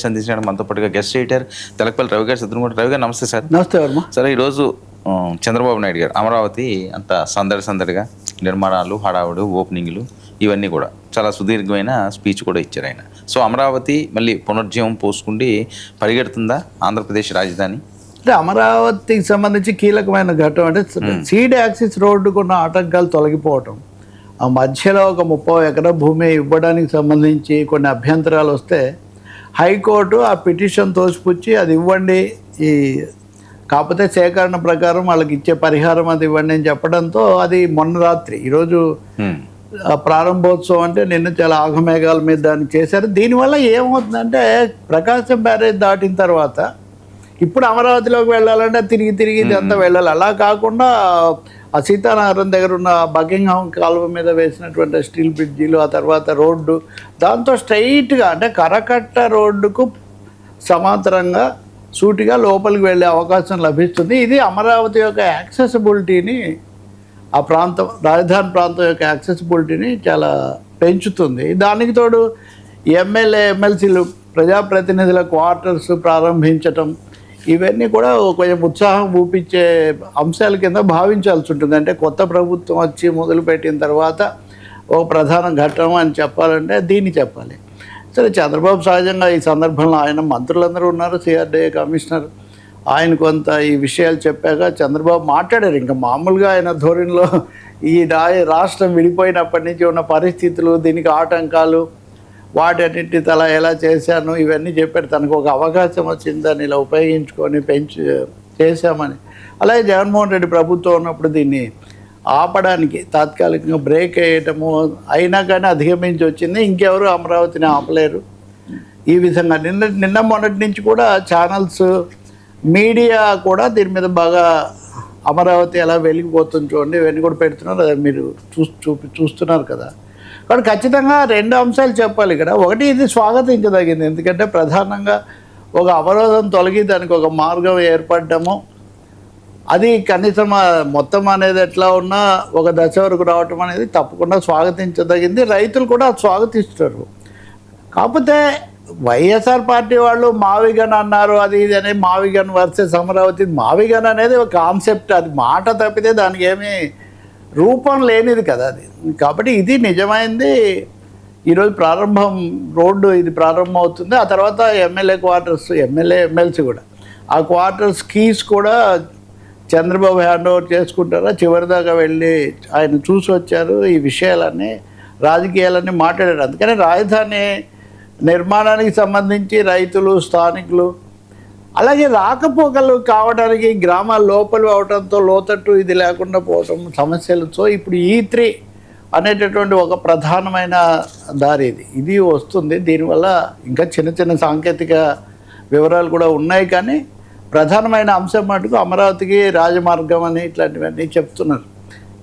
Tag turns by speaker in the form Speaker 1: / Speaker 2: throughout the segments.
Speaker 1: అందించడానికి మనతో పాటుగా గెస్ట్ రైటర్ తెలకపల్లి రవి గారు సిద్ధంగా. రవి గారు నమస్తే సార్.
Speaker 2: నమస్తే వర్మ.
Speaker 1: సరే, ఈరోజు చంద్రబాబు నాయుడు గారు అమరావతి అంత సందడిగా నిర్మాణాలు, హడావుడు, ఓపెనింగ్లు ఇవన్నీ కూడా చాలా సుదీర్ఘమైన స్పీచ్ కూడా ఇచ్చారు ఆయన. సో అమరావతి మళ్ళీ పునర్జీవం పోసుకుండి పరిగెడుతుందా ఆంధ్రప్రదేశ్ రాజధాని?
Speaker 2: అంటే అమరావతికి సంబంధించి కీలకమైన ఘట్టం అంటే సీడ్ యాక్సిస్ రోడ్డుకున్న ఆటంకాలు తొలగిపోవటం, ఆ మధ్యలో ఒక 30 ఎకరాల భూమి ఇవ్వడానికి సంబంధించి కొన్ని అభ్యంతరాలు వస్తే హైకోర్టు ఆ పిటిషన్ తోసిపుచ్చి అది ఇవ్వండి, ఈ కాకపోతే సేకరణ ప్రకారం వాళ్ళకి ఇచ్చే పరిహారం అది ఇవ్వండి అని చెప్పడంతో అది మొన్న రాత్రి, ఈరోజు ప్రారంభోత్సవం అంటే నిన్న చాలా ఆగమేఘాల మీద దాన్ని చేశారు. దీనివల్ల ఏమవుతుందంటే ప్రకాశం బ్యారేజ్ దాటిన తర్వాత ఇప్పుడు అమరావతిలోకి వెళ్ళాలంటే తిరిగి ఇదంతా వెళ్ళాలి. అలా కాకుండా ఆ సీతానగరం దగ్గర ఉన్న బకింగ్హామ్ కాలువ మీద వేసినటువంటి స్టీల్ బ్రిడ్జీలు, ఆ తర్వాత రోడ్డు, దాంతో స్ట్రైట్గా అంటే కరకట్ట రోడ్డుకు సమాంతరంగా సూటిగా లోపలికి వెళ్ళే అవకాశం లభిస్తుంది. ఇది అమరావతి యొక్క యాక్సెసిబిలిటీని, ఆ ప్రాంతం రాజధాని ప్రాంతం యొక్క యాక్సెసిబిలిటీని చాలా పెంచుతుంది. దానికి తోడు ఎమ్మెల్యే ఎమ్మెల్సీలు ప్రజాప్రతినిధుల క్వార్టర్స్ ప్రారంభించటం, ఇవన్నీ కూడా కొంచెం ఉత్సాహం ఊపించే అంశాల కింద భావించాల్సి ఉంటుంది. అంటే కొత్త ప్రభుత్వం వచ్చి మొదలుపెట్టిన తర్వాత ఒక ప్రధాన ఘట్టం అని చెప్పాలంటే దీన్ని చెప్పాలి. సరే, చంద్రబాబు సహజంగా ఈ సందర్భంలో ఆయన మంత్రులందరూ ఉన్నారు, సిఆర్డీఏ కమిషనర్, ఆయన కొంత ఈ విషయాలు చెప్పాక చంద్రబాబు మాట్లాడారు. ఇంకా మామూలుగా ఆయన ధోరణిలో ఈ రాష్ట్రం విడిపోయినప్పటి నుంచి ఉన్న పరిస్థితులు, దీనికి ఆటంకాలు, వాటన్నిటి తల ఎలా చేశాను ఇవన్నీ చెప్పాడు. తనకు ఒక అవకాశం వచ్చింది, దాన్ని ఇలా ఉపయోగించుకొని చేశామని. అలాగే జగన్మోహన్ రెడ్డి ప్రభుత్వం ఉన్నప్పుడు దీన్ని ఆపడానికి తాత్కాలికంగా బ్రేక్ వేయటము అయినా కానీ అధిగమించి వచ్చింది. ఇంకెవరు అమరావతిని ఆపలేరు. ఈ విధంగా నిన్న మొన్నటి నుంచి కూడా ఛానల్స్, మీడియా కూడా దీని మీద బాగా అమరావతి ఎలా వెలిగిపోతుంది చూడండి, ఇవన్నీ కూడా పెడుతున్నారు. అది మీరు చూస్తున్నారు కదా. కాబట్టి ఖచ్చితంగా 2 అంశాలు చెప్పాలి ఇక్కడ. ఒకటి, ఇది స్వాగతించదగింది, ఎందుకంటే ప్రధానంగా ఒక అవరోధం తొలగి దానికి ఒక మార్గం ఏర్పడము, అది కనీసం మొత్తం అనేది ఎట్లా ఉన్నా ఒక దశ వరకు రావటం అనేది తప్పకుండా స్వాగతించదగింది. రైతులు కూడా స్వాగతిస్తారు. కాకపోతే వైఎస్ఆర్ పార్టీ వాళ్ళు మావిగన్ అన్నారు, అది ఇది అని, మావిగన్ వర్సెస్ అమరావతి. మావిగన్ అనేది ఒక కాన్సెప్ట్, అది మాట తప్పితే దానికి ఏమీ రూపం లేనిది కదా అది. కాబట్టి ఇది నిజమైంది. ఈరోజు రోడ్డు ఇది ప్రారంభం అవుతుంది. ఆ తర్వాత ఎమ్మెల్యే క్వార్టర్స్, ఎమ్మెల్సీ కూడా ఆ క్వార్టర్స్ కీస్ కూడా చంద్రబాబు హ్యాండ్ ఓవర్ చేసుకుంటారా, చివరిదాకా వెళ్ళి ఆయన చూసి వచ్చారు. ఈ విషయాలన్నీ, రాజకీయాలన్నీ మాట్లాడారు. అందుకని రాజధాని నిర్మాణానికి సంబంధించి రైతులు, స్థానికులు, అలాగే రాకపోకలు కావడానికి గ్రామాల లోపలి అవడంతో లోతట్టు ఇది లేకుండా పోవటం సమస్యలతో ఇప్పుడు E3 అనేటటువంటి ఒక ప్రధానమైన దారి ఇది వస్తుంది. దీనివల్ల ఇంకా చిన్న సాంకేతిక వివరాలు కూడా ఉన్నాయి, కానీ ప్రధానమైన అంశం మటుకు అమరావతికి రాజమార్గం అని ఇట్లాంటివన్నీ చెప్తున్నారు.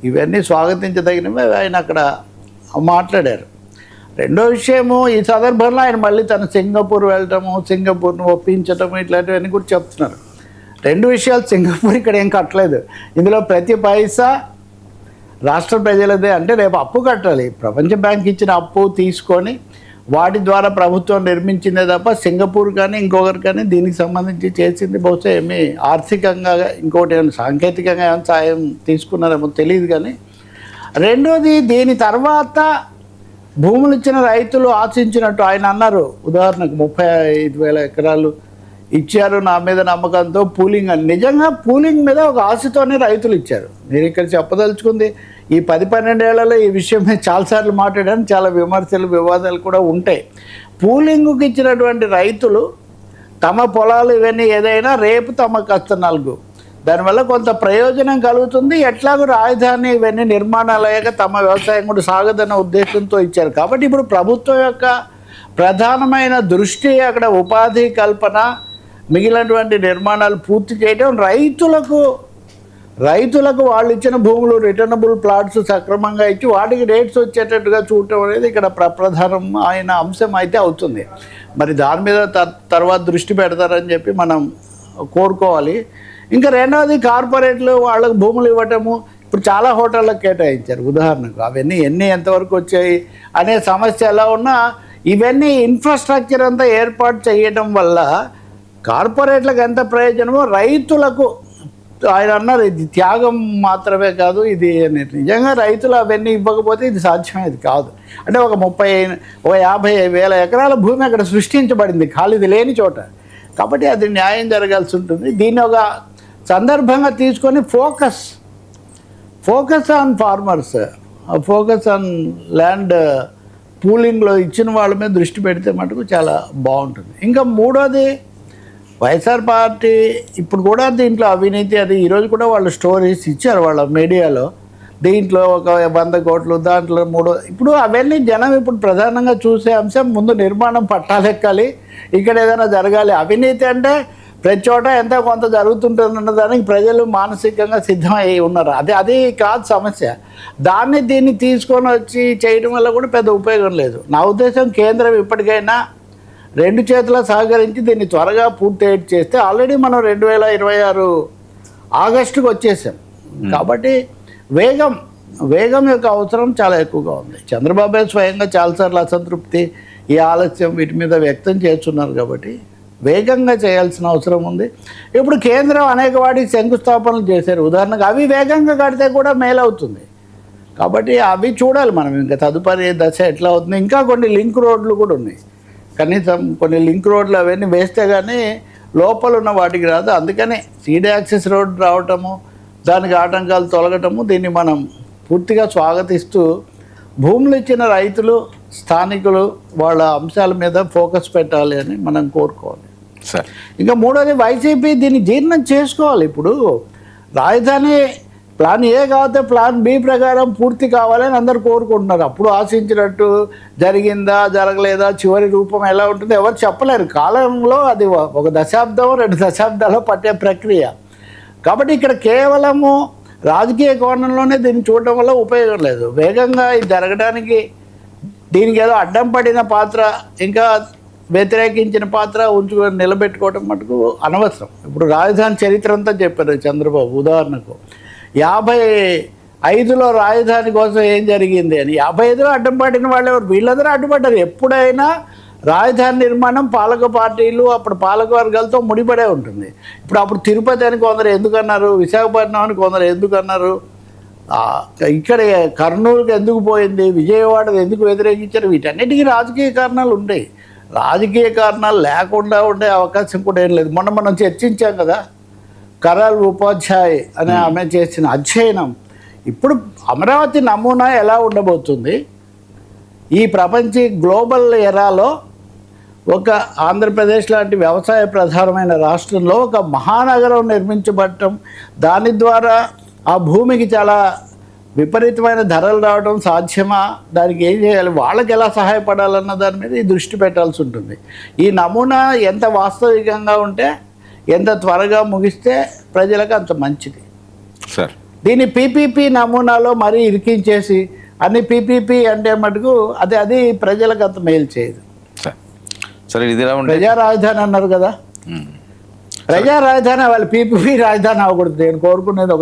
Speaker 2: ఇవన్నీ స్వాగతించదగినవి. ఆయన అక్కడ మాట్లాడారు. రెండో విషయము, ఈ సందర్భంలో ఆయన మళ్ళీ తన సింగపూర్ వెళ్ళటము, సింగపూర్ను ఒప్పించటము, ఇట్లాంటివన్నీ కూడా చెప్తున్నారు. 2 విషయాలు. సింగపూర్ ఇక్కడ ఏం కట్టలేదు, ఇందులో ప్రతి పైసా రాష్ట్ర ప్రజలదే. అంటే రేపు అప్పు కట్టాలి, ప్రపంచ బ్యాంక్ ఇచ్చిన అప్పు తీసుకొని వాటి ద్వారా ప్రభుత్వం నిర్మించిందే తప్ప సింగపూర్ కానీ ఇంకొకరు కానీ దీనికి సంబంధించి చేసింది బహుశా ఏమీ ఆర్థికంగా ఇంకోటి ఏమైనా సాంకేతికంగా ఏమైనా సాయం తీసుకున్నారేమో తెలియదు. కానీ రెండోది, దీని తర్వాత భూములు ఇచ్చిన రైతులు ఆశించినట్టు ఆయన అన్నారు. ఉదాహరణకు 35,000 ఎకరాలు ఇచ్చారు నా మీద నమ్మకంతో, పూలింగ్ అని. నిజంగా పూలింగ్ మీద ఒక ఆశతోనే రైతులు ఇచ్చారు. నేను ఇక్కడ చెప్పదలుచుకుంది, ఈ 10-12 ఏళ్లలో ఈ విషయం మీద చాలాసార్లు మాట్లాడాను, చాలా విమర్శలు, వివాదాలు కూడా ఉంటాయి. పూలింగ్కి ఇచ్చినటువంటి రైతులు తమ పొలాలు ఇవన్నీ ఏదైనా రేపు తమ కష్టనాలకు, దానివల్ల కొంత ప్రయోజనం కలుగుతుంది, ఎట్లాగో రాజధాని ఇవన్నీ నిర్మాణాలు అయ్యాక తమ వ్యవసాయం కూడా సాగదన్న ఉద్దేశంతో ఇచ్చారు. కాబట్టి ఇప్పుడు ప్రభుత్వం యొక్క ప్రధానమైన దృష్టి అక్కడ ఉపాధి కల్పన, మిగిలినటువంటి నిర్మాణాలు పూర్తి చేయడం, రైతులకు వాళ్ళు ఇచ్చిన భూములు, రిటర్నబుల్ ప్లాట్స్ సక్రమంగా ఇచ్చి వాటికి రేట్స్ వచ్చేటట్టుగా చూడటం అనేది ఇక్కడ ప్రధానం ఆయన అంశం అయితే అవుతుంది. మరి దాని మీద తర్వాత దృష్టి పెడతారని చెప్పి మనం కోరుకోవాలి. ఇంకా రెండవది, కార్పొరేట్లు వాళ్ళకు భూములు ఇవ్వటము. ఇప్పుడు చాలా హోటళ్ళకు కేటాయించారు ఉదాహరణకు, అవన్నీ ఎంతవరకు వచ్చాయి అనే సమస్య ఎలా ఉన్నా ఇవన్నీ ఇన్ఫ్రాస్ట్రక్చర్ అంతా ఏర్పాటు చేయడం వల్ల కార్పొరేట్లకు ఎంత ప్రయోజనమో రైతులకు ఆయన అన్నారు ఇది త్యాగం మాత్రమే కాదు ఇది అని. నిజంగా రైతులు అవన్నీ ఇవ్వకపోతే ఇది సాధ్యమేది కాదు. అంటే ఒక 50,000 ఎకరాల భూమి అక్కడ సృష్టించబడింది ఖాళీది లేని చోట. కాబట్టి అది న్యాయం జరగాల్సి ఉంటుంది. దీన్ని ఒక సందర్భంగా తీసుకొని focus on farmers, focus on land పూలింగ్లో ఇచ్చిన వాళ్ళ మీద దృష్టి పెడితే మటుకు చాలా బాగుంటుంది. ఇంకా మూడోది వైఎస్ఆర్ పార్టీ ఇప్పుడు కూడా దీంట్లో అవినీతి అది ఈరోజు కూడా వాళ్ళు స్టోరీస్ ఇచ్చారు వాళ్ళ మీడియాలో. దీంట్లో ఒక 100 కోట్లు దాంట్లో 3 ఇప్పుడు అవన్నీ జనం ఇప్పుడు ప్రధానంగా చూసే అంశం ముందు నిర్మాణం పట్టాలెక్కాలి, ఇక్కడ ఏదైనా జరగాలి. అవినీతి అంటే ప్రతి చోట ఎంత కొంత జరుగుతుంటుందన్న దానికి ప్రజలు మానసికంగా సిద్ధమై ఉన్నారు. అది కాదు సమస్య. దీన్ని తీసుకొని వచ్చి చేయడం వల్ల కూడా పెద్ద ఉపయోగం లేదు. నా ఉద్దేశం కేంద్రం ఇప్పటికైనా 2 చేతుల సహకరించి దీన్ని త్వరగా పూర్తి చేస్తే ఆల్రెడీ మనం 2026 ఆగస్టుకు వచ్చేసాం. కాబట్టి వేగం యొక్క అవసరం చాలా ఎక్కువగా ఉంది. చంద్రబాబు స్వయంగా చాలాసార్లు అసంతృప్తి ఈ ఆలస్యం వీటి మీద వ్యక్తం చేస్తున్నారు. కాబట్టి వేగంగా చేయాల్సిన అవసరం ఉంది. ఇప్పుడు కేంద్రం అనేక వాటికి శంకుస్థాపనలు చేశారు. ఉదాహరణకు అవి వేగంగా కడితే కూడా మేలవుతుంది. కాబట్టి అవి చూడాలి మనం. ఇంకా తదుపరి దశ ఎట్లా అవుతుంది. ఇంకా కొన్ని లింక్ రోడ్లు కూడా ఉన్నాయి. కనీసం కొన్ని లింక్ రోడ్లు అవన్నీ వేస్తే కానీ లోపల ఉన్న వాటికి రాదు. అందుకనే సీడ్ యాక్సెస్ రోడ్ రావటము, దానికి ఆటంకాలు తొలగటము, దీన్ని మనం పూర్తిగా స్వాగతిస్తూ భూములు ఇచ్చిన రైతులు స్థానికులు వాళ్ళ అంశాల మీద ఫోకస్ పెట్టాలి అని మనం కోరుకోవాలి.
Speaker 1: సార్
Speaker 2: ఇంకా మూడోది వైసీపీ దీన్ని జీర్ణం చేసుకోవాలి. ఇప్పుడు రాజధాని ప్లాన్ ఏ కాకపోతే ప్లాన్ బి ప్రకారం పూర్తి కావాలని అందరు కోరుకుంటున్నారు. అప్పుడు ఆశించినట్టు జరిగిందా జరగలేదా చివరి రూపం ఎలా ఉంటుందో ఎవరు చెప్పలేరు. కాలంలో అది 1 దశాబ్దం 2 దశాబ్దాలు పట్టే ప్రక్రియ. కాబట్టి ఇక్కడ కేవలము రాజకీయ కోణంలోనే దీన్ని చూడడం వల్ల ఉపయోగం లేదు. వేగంగా ఇది జరగడానికి దీనికి ఏదో అడ్డం పడిన పాత్ర ఇంకా వ్యతిరేకించిన పాత్ర ఉంచుకొని నిలబెట్టుకోవడం మటుకు అనవసరం. ఇప్పుడు రాజధాని చరిత్ర అంతా చెప్పారు చంద్రబాబు. ఉదాహరణకు 55లో రాజధాని కోసం ఏం జరిగింది అని. 55లో అడ్డం పడిన వాళ్ళు ఎవరు? వీళ్ళందరూ అడ్డుపడ్డారు. ఎప్పుడైనా రాజధాని నిర్మాణం పాలక పార్టీలు అప్పుడు పాలక వర్గాలతో ముడిపడే ఉంటుంది. అప్పుడు తిరుపతి అని కొందరు ఎందుకన్నారు, విశాఖపట్నం అని కొందరు ఎందుకన్నారు, ఇక్కడ కర్నూలుకి ఎందుకు పోయింది, విజయవాడకు ఎందుకు వ్యతిరేకించారు, వీటన్నిటికీ రాజకీయ కారణాలు ఉంటాయి. రాజకీయ కారణాలు లేకుండా ఉండే అవకాశం కూడా ఏం లేదు. మనం చర్చించాం కదా, కరాల్ ఉపాధ్యాయ్ అనే ఆమె చేసిన అధ్యయనం. ఇప్పుడు అమరావతి నమూనా ఎలా ఉండబోతుంది, ఈ ప్రపంచ గ్లోబల్ ఎరాలో ఒక ఆంధ్రప్రదేశ్ లాంటి వ్యవసాయ ప్రధానమైన రాష్ట్రంలో ఒక మహానగరం నిర్మించబడటం, దాని ద్వారా ఆ భూమికి చాలా విపరీతమైన ధరలు రావడం సాధ్యమా, దానికి ఏం చేయాలి, వాళ్ళకి ఎలా సహాయపడాలన్న దాని మీద ఈ దృష్టి పెట్టాల్సి ఉంటుంది. ఈ నమూనా ఎంత వాస్తవికంగా ఉంటే ఎంత త్వరగా ముగిస్తే ప్రజలకు అంత మంచిది.
Speaker 1: సార్
Speaker 2: దీన్ని పీపీపీ నమూనాలో మరీ ఇరికించేసి అన్ని పీపీపీ అంటే మటుకు అది ప్రజలకు అంత మేలు చేయదు.
Speaker 1: సరే ఇది ఎలా ఉంటుంది?
Speaker 2: ప్రజా రాజధాని అన్నారు కదా, ప్రజా రాజధాని వాళ్ళు పీపీపీ రాజధాని అవ్వకూడదు. నేను కోరుకునేది ఒకటి.